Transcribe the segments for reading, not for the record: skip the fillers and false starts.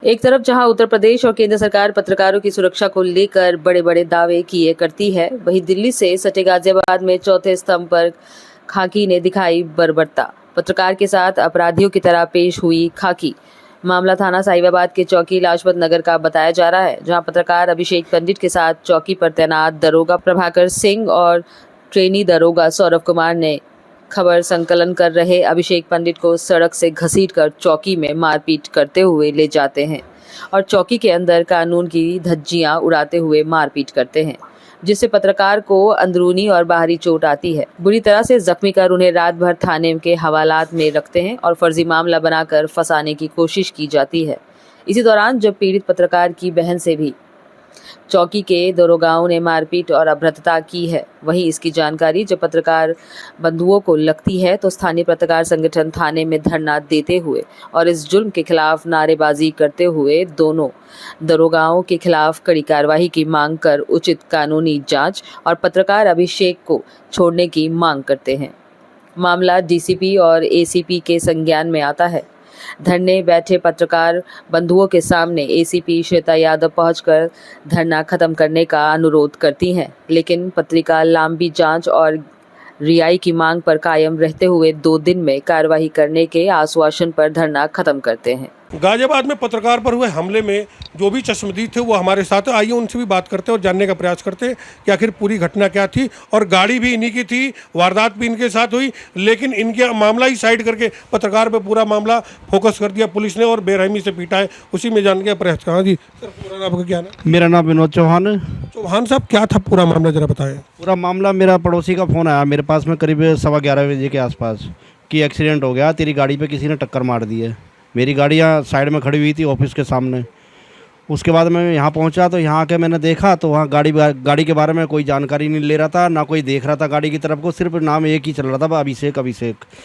एक तरफ जहां उत्तर प्रदेश और केंद्र सरकार पत्रकारों की सुरक्षा को लेकर बड़े बड़े दावे किए करती है, वहीं दिल्ली से सटे गाजियाबाद में चौथे स्तंभ पर खाकी ने दिखाई बर्बरता। पत्रकार के साथ अपराधियों की तरह पेश हुई खाकी। मामला थाना साहिबाबाद के चौकी लाजपत नगर का बताया जा रहा है, जहां पत्रकार अभिषेक पंडित के साथ चौकी पर तैनात दरोगा प्रभाकर सिंह और ट्रेनी दरोगा सौरभ कुमार ने खबर संकलन कर रहे अभिषेक पंडित को सड़क से घसीटकर चौकी में मारपीट करते हुए ले जाते हैं और चौकी के अंदर कानून की धज्जियां उड़ाते हुए मारपीट करते हैं, जिससे पत्रकार को अंदरूनी और बाहरी चोट आती है। बुरी तरह से जख्मी कर उन्हें रात भर थाने के हवालात में रखते हैं और फर्जी मामला बनाकर फंसाने की कोशिश की जाती है। इसी दौरान जब पीड़ित पत्रकार की बहन से भी चौकी के दरोगाओं ने मारपीट और अभद्रता की है, वहीं इसकी जानकारी जब पत्रकार बंधुओं को लगती है तो स्थानीय पत्रकार संगठन थाने में धरना देते हुए और इस जुल्म के खिलाफ नारेबाजी करते हुए दोनों दरोगाओं के खिलाफ कड़ी कार्रवाई की मांग कर उचित कानूनी जांच और पत्रकार अभिषेक को छोड़ने की मांग करते हैं। मामला डीसीपी और एसीपी के संज्ञान में आता है। धरने बैठे पत्रकार बंधुओं के सामने एसीपी श्वेता यादव पहुंचकर धरना खत्म करने का अनुरोध करती हैं, लेकिन पत्रिका लंबी जांच और रिहाई की मांग पर कायम रहते हुए 2 दिन में कार्रवाई करने के आश्वासन पर धरना खत्म करते हैं। गाजियाबाद में पत्रकार पर हुए हमले में जो भी चश्मदीद थे वो हमारे साथ हैं। आइए उनसे भी बात करते हैं और जानने का प्रयास करते हैं कि आखिर पूरी घटना क्या थी। और गाड़ी भी इन्हीं की थी, वारदात भी इनके साथ हुई, लेकिन इनके मामला ही साइड करके पत्रकार पे पूरा मामला फोकस कर दिया पुलिस ने और बेरहमी से पीटा है। उसी में जानने का प्रयास। हाँ जी सर, पूरा नाम आपका क्या नाम? मेरा नाम विनोद चौहान। चौहान साहब, क्या था पूरा मामला, जरा बताएं। पूरा मामला, मेरा पड़ोसी का फ़ोन आया मेरे पास में करीब 11:15 बजे के आसपास कि एक्सीडेंट हो गया, तेरी गाड़ी पे किसी ने टक्कर मार दी है। मेरी गाड़ी यहाँ साइड में खड़ी हुई थी ऑफिस के सामने। उसके बाद मैं यहाँ पहुँचा तो यहाँ आके मैंने देखा तो वहाँ गाड़ी के बारे में कोई जानकारी नहीं ले रहा था, ना कोई देख रहा था गाड़ी की तरफ को, सिर्फ नाम एक ही चल रहा था, अभिषेक।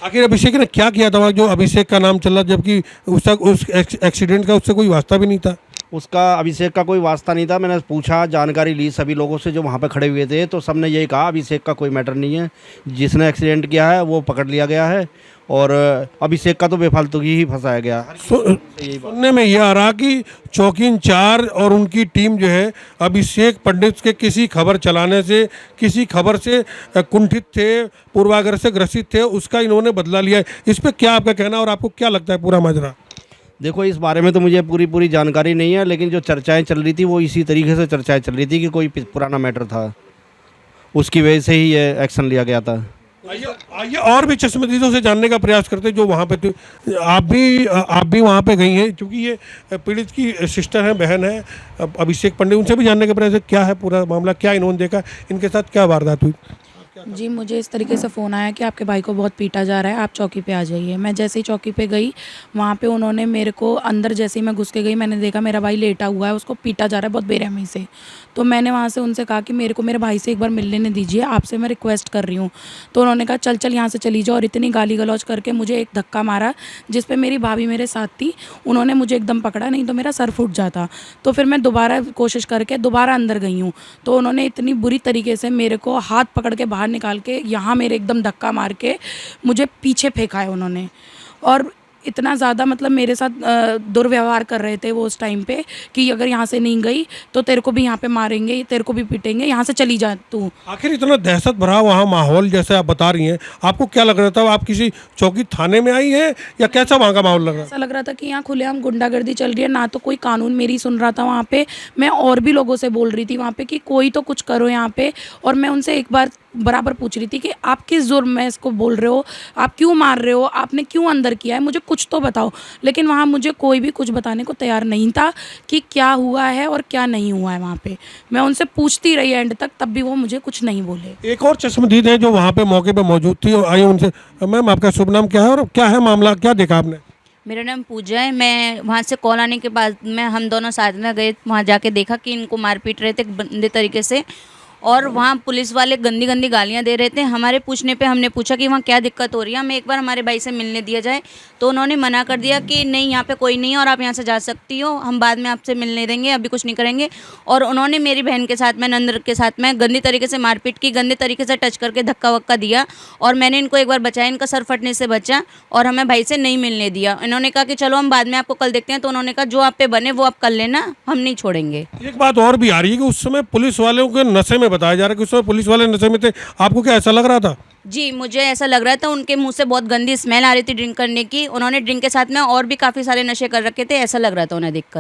आखिर अभिषेक ने क्या किया था जो अभिषेक का नाम चल रहा, जबकि उस एक्सीडेंट का उससे कोई वास्ता भी नहीं था? उसका अभिषेक का कोई वास्ता नहीं था। मैंने पूछा, जानकारी ली सभी लोगों से जो वहाँ पे खड़े हुए थे, तो सबने यही कहा अभिषेक का कोई मैटर नहीं है, जिसने एक्सीडेंट किया है वो पकड़ लिया गया है और अभिषेक का तो बेफालतू ही फंसाया गया। सुनने में यह आ रहा कि चौकी इंचार्ज और उनकी टीम जो है अभिषेक पंडित के किसी खबर चलाने से, किसी खबर से कुंठित थे, पूर्वाग्रह से ग्रसित थे, उसका इन्होंने बदला लिया है। इस पर क्या आपका कहना और आपको क्या लगता है पूरा माजरा? देखो, इस बारे में तो मुझे पूरी जानकारी नहीं है, लेकिन जो चर्चाएं चल रही थी वो इसी तरीके से चर्चाएं चल रही थी कि कोई पुराना मैटर था, उसकी वजह से ही ये एक्शन लिया गया था। आइए और भी चश्मदीदों से जानने का प्रयास करते हैं जो वहाँ पे थे। आप भी वहाँ पे गई हैं, क्योंकि ये पीड़ित की सिस्टर है, बहन है अभिषेक पंडित। उनसे भी जानने का प्रयास है क्या है पूरा मामला, क्या इन्होंने देखा, इनके साथ क्या वारदात हुई। जी, मुझे इस तरीके से फ़ोन आया कि आपके भाई को बहुत पीटा जा रहा है, आप चौकी पे आ जाइए। मैं जैसे ही चौकी पे गई, वहाँ पे उन्होंने मेरे को अंदर, जैसे ही मैं घुस के गई, मैंने देखा मेरा भाई लेटा हुआ है, उसको पीटा जा रहा है बहुत बेरहमी से। तो मैंने वहाँ से उनसे कहा कि मेरे को मेरे भाई से एक बार मिल लेने दीजिए, आपसे मैं रिक्वेस्ट कर रही हूँ। तो उन्होंने कहा चल यहाँ से चली जाओ, और इतनी गाली गलौज करके मुझे एक धक्का मारा, जिस पर मेरी भाभी मेरे साथ थी, उन्होंने मुझे एकदम पकड़ा, नहीं तो मेरा सर फूट जाता। तो फिर मैं दोबारा कोशिश करके दोबारा अंदर गई हूँ, तो उन्होंने इतनी बुरी तरीके से मेरे को हाथ पकड़ के बाहर निकाल के यहाँ मेरे एकदम धक्का मार के मुझे पीछे फेंका है उन्होंने। और इतना ज़्यादा मतलब मेरे साथ दुर्व्यवहार कर रहे थे वो उस टाइम पे कि अगर यहाँ से नहीं गई तो तेरे को भी यहाँ पे मारेंगे, तेरे को भी पीटेंगे, यहाँ से चली जा तू। आखिर इतना दहशत भरा वहाँ माहौल जैसे आप बता रही हैं, आपको क्या लग रहा था? आप किसी चौकी थाने में आई हैं या कैसा वहाँ का माहौल लग रहा था? ऐसा लग रहा था कि यहाँ खुलेआम गुंडागर्दी चल रही है, ना तो कोई कानून मेरी सुन रहा था वहाँ पे। मैं और भी लोगों से बोल रही थी वहाँ पे कि कोई तो कुछ करो यहाँ पे, और मैं उनसे एक बार बराबर पूछ रही थी कि आप किस जुर्म में इसको बोल रहे हो, आप क्यों मार रहे हो, आपने क्यों अंदर किया है, मुझे कुछ तो बताओ। लेकिन वहाँ मुझे कोई भी कुछ बताने को तैयार नहीं था कि क्या हुआ है और क्या नहीं हुआ है। वहाँ पे मैं उनसे पूछती रही एंड तक, तब भी वो मुझे कुछ नहीं बोले। एक और चश्मदीद है जो वहाँ पे मौके पे मौजूद थी, और आइए उनसे। मैम, आपका शुभ नाम क्या है और क्या है मामला, क्या देखा आपने? मेरा नाम पूजा है। मैं वहाँ से कॉल आने के बाद हम दोनों साथ में गए, वहाँ जाके देखा कि इनको मार पीट रहे थे गंदे तरीके से, और वहाँ पुलिस वाले गंदी गंदी गालियाँ दे रहे थे। हमारे पूछने पे हमने पूछा कि वहाँ क्या दिक्कत हो रही है, हमें एक बार हमारे भाई से मिलने दिया जाए, तो उन्होंने मना कर दिया कि नहीं यहाँ पे कोई नहीं है और आप यहाँ से जा सकती हो, हम बाद में आपसे मिलने देंगे, अभी कुछ नहीं करेंगे। और उन्होंने मेरी बहन के साथ में, नंद के साथ में गंदी तरीके से मारपीट की, गंदे तरीके से टच करके धक्का वक्का दिया और मैंने इनको एक बार बचाया, इनका सर फटने से बचा और हमें भाई से नहीं मिलने दिया। इन्होंने कहा कि चलो हम बाद में आपको कल देखते हैं, तो उन्होंने कहा जो आप पे बने वो आप कर लेना, हम नहीं छोड़ेंगे। एक बात और भी आ रही है कि उस समय पुलिस वालों के नशे में बताया जा रहा है कि उस समय पुलिस वाले नशे में थे, आपको क्या ऐसा लग रहा था? जी, मुझे ऐसा लग रहा था, उनके मुंह से बहुत गंदी स्मेल आ रही थी ड्रिंक करने की। उन्होंने ड्रिंक के साथ में और भी काफ़ी सारे नशे कर रखे थे, ऐसा लग रहा था उन्हें देखकर।